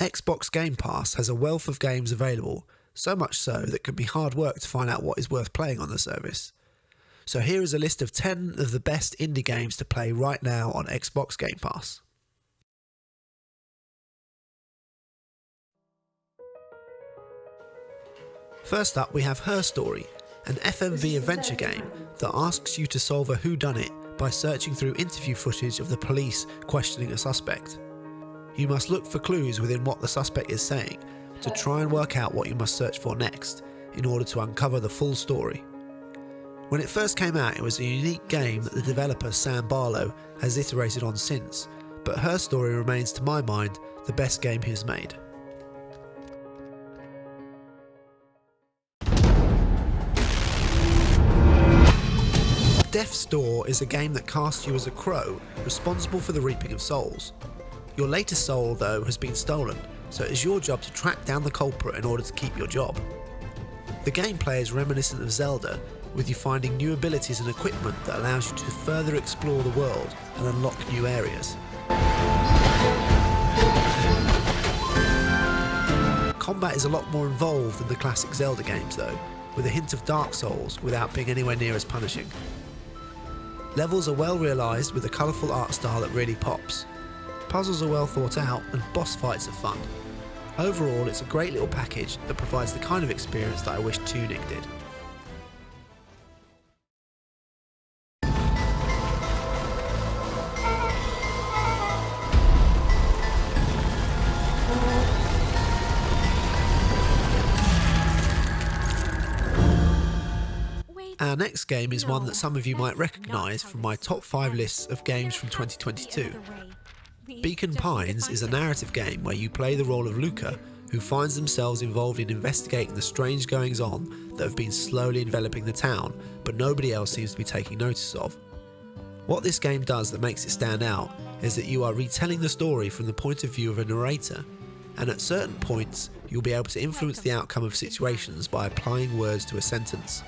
Xbox Game Pass has a wealth of games available, so much so that it can be hard work to find out what is worth playing on the service. So here is a list of 10 of the best indie games to play right now on Xbox Game Pass. First up, we have Her Story, an FMV adventure game that asks you to solve a whodunit by searching through interview footage of the police questioning a suspect. You must look for clues within what the suspect is saying to try and work out what you must search for next in order to uncover the full story. When it first came out, it was a unique game that the developer Sam Barlow has iterated on since, but Her Story remains to my mind the best game he has made. Death's Door is a game that casts you as a crow responsible for the reaping of souls. Your latest soul, though, has been stolen, so it is your job to track down the culprit in order to keep your job. The gameplay is reminiscent of Zelda, with you finding new abilities and equipment that allows you to further explore the world and unlock new areas. Combat is a lot more involved than the classic Zelda games though, with a hint of Dark Souls without being anywhere near as punishing. Levels are well realised with a colourful art style that really pops. Puzzles are well thought out and boss fights are fun. Overall, it's a great little package that provides the kind of experience that I wish Tunic did. Our next game is one that some of you might recognise from my top 5 lists of games from 2022. Beacon Pines is a narrative game where you play the role of Luca, who finds themselves involved in investigating the strange goings-on that have been slowly enveloping the town, but nobody else seems to be taking notice of. What this game does that makes it stand out is that you are retelling the story from the point of view of a narrator, and at certain points you'll be able to influence the outcome of situations by applying words to a sentence.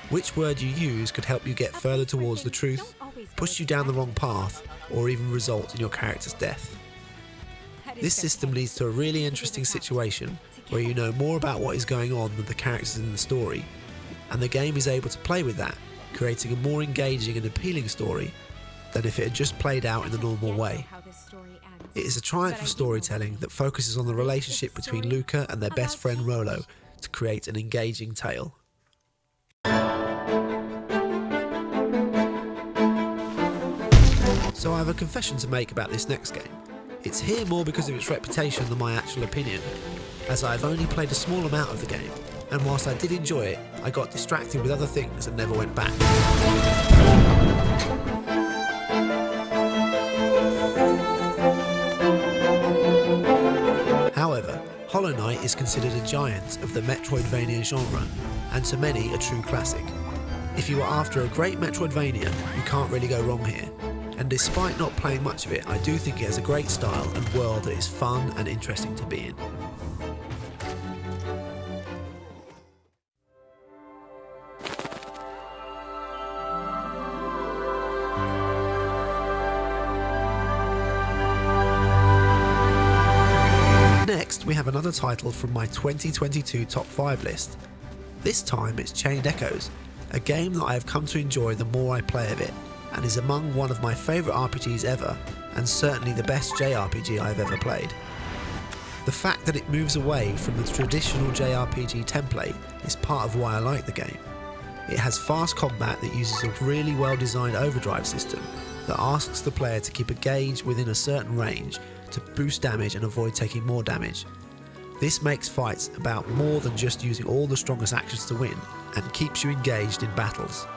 Which word you use could help you get further towards the truth, push you down the wrong path, or even result in your character's death. This system leads to a really interesting situation where you know more about what is going on than the characters in the story, and the game is able to play with that, creating a more engaging and appealing story than if it had just played out in the normal way. It is a triumph of storytelling that focuses on the relationship between Luca and their best friend Rolo to create an engaging tale. So I have a confession to make about this next game. It's here more because of its reputation than my actual opinion, as I have only played a small amount of the game, and whilst I did enjoy it, I got distracted with other things and never went back. However, Hollow Knight is considered a giant of the Metroidvania genre, and to many a true classic. If you are after a great Metroidvania, you can't really go wrong here. And despite not playing much of it, I do think it has a great style and world that is fun and interesting to be in. Next, we have another title from my 2022 top 5 list. This time it's Chained Echoes, a game that I have come to enjoy the more I play of it, and is among one of my favourite RPGs ever, and certainly the best JRPG I have ever played. The fact that it moves away from the traditional JRPG template is part of why I like the game. It has fast combat that uses a really well designed overdrive system that asks the player to keep a gauge within a certain range to boost damage and avoid taking more damage. This makes fights about more than just using all the strongest actions to win, and keeps you engaged in battles.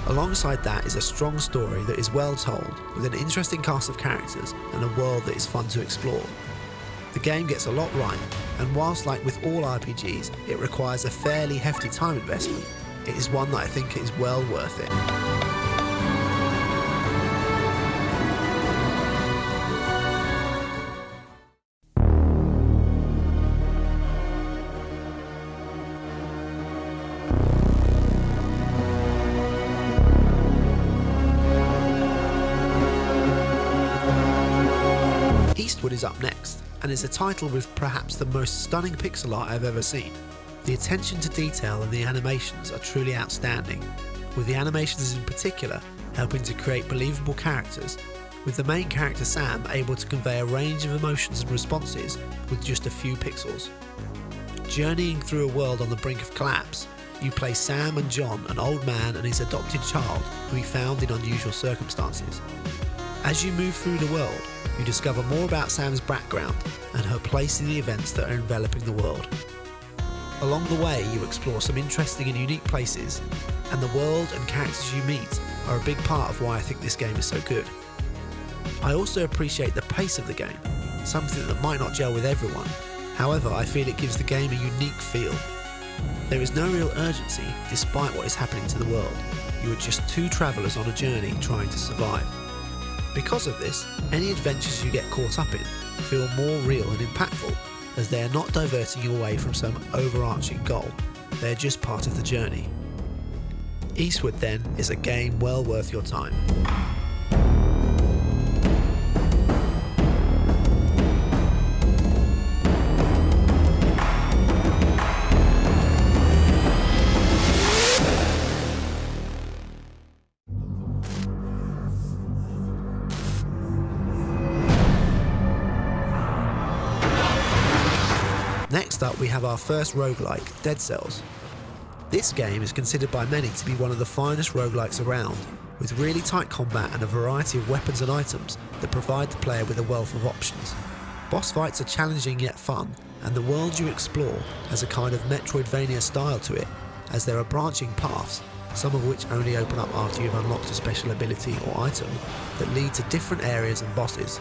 Alongside that is a strong story that is well told, with an interesting cast of characters and a world that is fun to explore. The game gets a lot right, and whilst like with all RPGs, it requires a fairly hefty time investment, it is one that I think is well worth it. Eastward is up next, and is a title with perhaps the most stunning pixel art I've ever seen. The attention to detail and the animations are truly outstanding, with the animations in particular helping to create believable characters, with the main character Sam able to convey a range of emotions and responses with just a few pixels. Journeying through a world on the brink of collapse, you play Sam and John, an old man and his adopted child who he found in unusual circumstances. As you move through the world, you discover more about Sam's background and her place in the events that are enveloping the world. Along the way, you explore some interesting and unique places, and the world and characters you meet are a big part of why I think this game is so good. I also appreciate the pace of the game, something that might not gel with everyone. However, I feel it gives the game a unique feel. There is no real urgency despite what is happening to the world. You are just two travellers on a journey trying to survive. Because of this, any adventures you get caught up in feel more real and impactful, as they are not diverting you away from some overarching goal. They are just part of the journey. Eastward then is a game well worth your time. Next up we have our first roguelike, Dead Cells. This game is considered by many to be one of the finest roguelikes around, with really tight combat and a variety of weapons and items that provide the player with a wealth of options. Boss fights are challenging yet fun, and the world you explore has a kind of Metroidvania style to it, as there are branching paths, some of which only open up after you've unlocked a special ability or item that lead to different areas and bosses.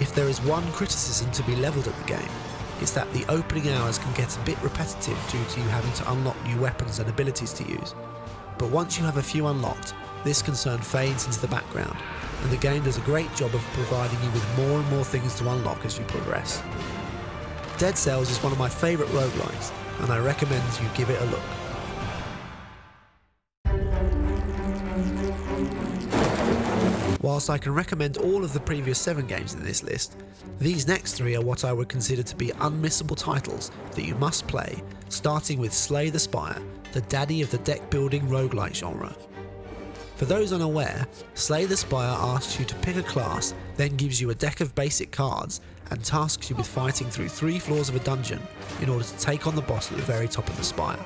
If there is one criticism to be levelled at the game, it's that the opening hours can get a bit repetitive due to you having to unlock new weapons and abilities to use. But once you have a few unlocked, this concern fades into the background, and the game does a great job of providing you with more and more things to unlock as you progress. Dead Cells is one of my favourite roguelikes, and I recommend you give it a look. Whilst I can recommend all of the previous 7 games in this list, these next 3 are what I would consider to be unmissable titles that you must play, starting with Slay the Spire, the daddy of the deck-building roguelike genre. For those unaware, Slay the Spire asks you to pick a class, then gives you a deck of basic cards, and tasks you with fighting through 3 floors of a dungeon in order to take on the boss at the very top of the spire.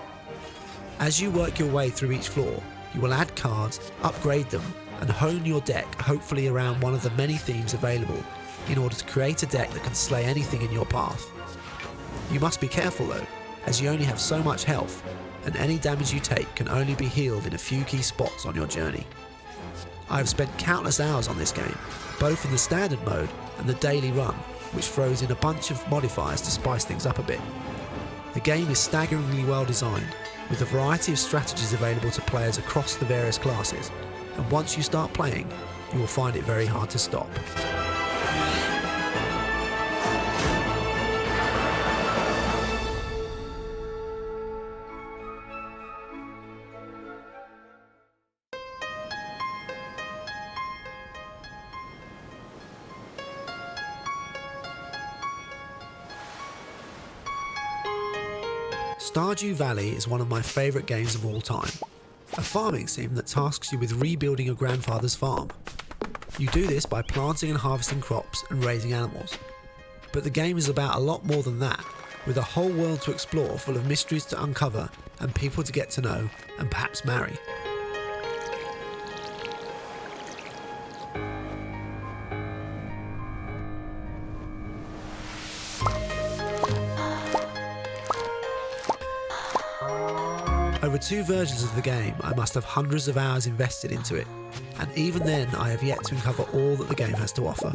As you work your way through each floor, you will add cards, upgrade them, and hone your deck hopefully around one of the many themes available in order to create a deck that can slay anything in your path. You must be careful though, as you only have so much health, and any damage you take can only be healed in a few key spots on your journey. I have spent countless hours on this game, both in the standard mode and the daily run, which throws in a bunch of modifiers to spice things up a bit. The game is staggeringly well designed, with a variety of strategies available to players across the various classes, and once you start playing, you will find it very hard to stop. Stardew Valley is one of my favourite games of all time. A farming sim that tasks you with rebuilding your grandfather's farm. You do this by planting and harvesting crops and raising animals. But the game is about a lot more than that, with a whole world to explore full of mysteries to uncover and people to get to know and perhaps marry. Over 2 versions of the game, I must have hundreds of hours invested into it, and even then I have yet to uncover all that the game has to offer.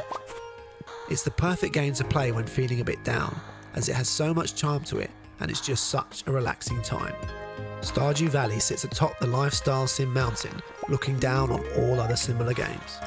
It's the perfect game to play when feeling a bit down, as it has so much charm to it and it's just such a relaxing time. Stardew Valley sits atop the lifestyle sim mountain, looking down on all other similar games.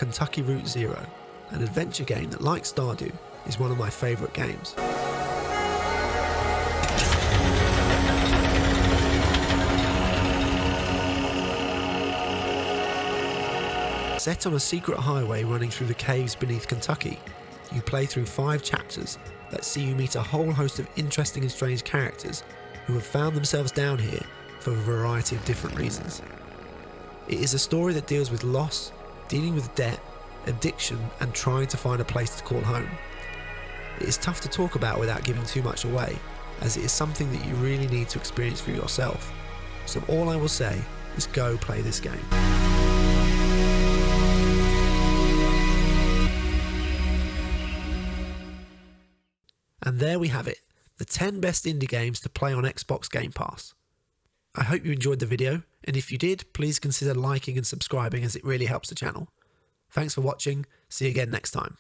Kentucky Route Zero, an adventure game that, like Stardew, is one of my favourite games. Set on a secret highway running through the caves beneath Kentucky, you play through 5 chapters that see you meet a whole host of interesting and strange characters who have found themselves down here for a variety of different reasons. It is a story that deals with loss, dealing with debt, addiction, and trying to find a place to call home. It is tough to talk about without giving too much away, as it is something that you really need to experience for yourself. So all I will say is go play this game. And there we have it, the 10 best indie games to play on Xbox Game Pass. I hope you enjoyed the video, and if you did, please consider liking and subscribing as it really helps the channel. Thanks for watching, see you again next time.